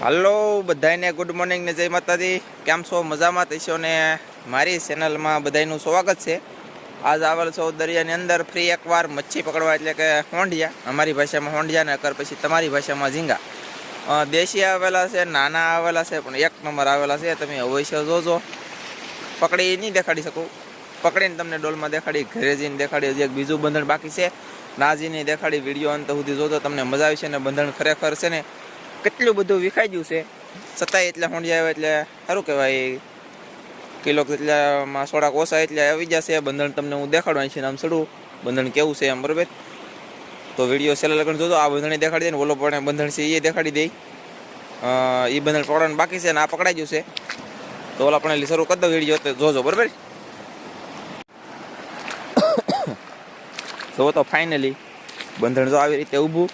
Hello બધાને good morning ને જય માતાજી। કેમ છો? મજામાં થશો ને? મારી ચેનલમાં બધાનું સ્વાગત છે। આજ આવેલ છો દરિયાની અંદર ફ્રી એકવાર મચ્છી પકડવા, એટલે કે હોંડિયા, અમારી ભાષામાં હોંડિયા ને કર, પછી તમારી ભાષામાં ઝીંગા। દેશી આવેલા છે, નાના આવેલા છે, પણ એક નંબર આવેલા છે। તમે અવશ્ય જોજો। પકડી નહીં દેખાડી શકું, પકડીને તમને ડોલમાં દેખાડી, ઘરે જઈને દેખાડી। હજી એક બીજું બંધણ બાકી છે, નાજીને દેખાડી। વિડીયો અંત સુધી જોજો, તમને મજા આવશે ને બંધણ ખરેખર છે ને કેટલું બધું વિખાઈ ગયું છે, છતાંય એટલે હોંડિયા આવે એટલે સારું કહેવાય। કિલો એટલામાં થોડાક ઓછા એટલે આવી જશે। બંધણ તમને હું દેખાડવાનું છે, આમ સડું બંધણ કેવું છે એમ, બરાબર? તો વિડીયો છેલ્લે લગન જોજો। આ બંધણી દેખાડી દે ને, ઓલો પણ બંધણ છે એ દેખાડી દે। એ બંધણ પકડવાનું બાકી છે ને આ પકડાઈ ગયું છે, તો ઓલા પણ શરૂ કરી દો વિડીયો, તો જોજો, બરાબર? જો તો ફાઇનલી બંધણ જો આવી રીતે ઊભું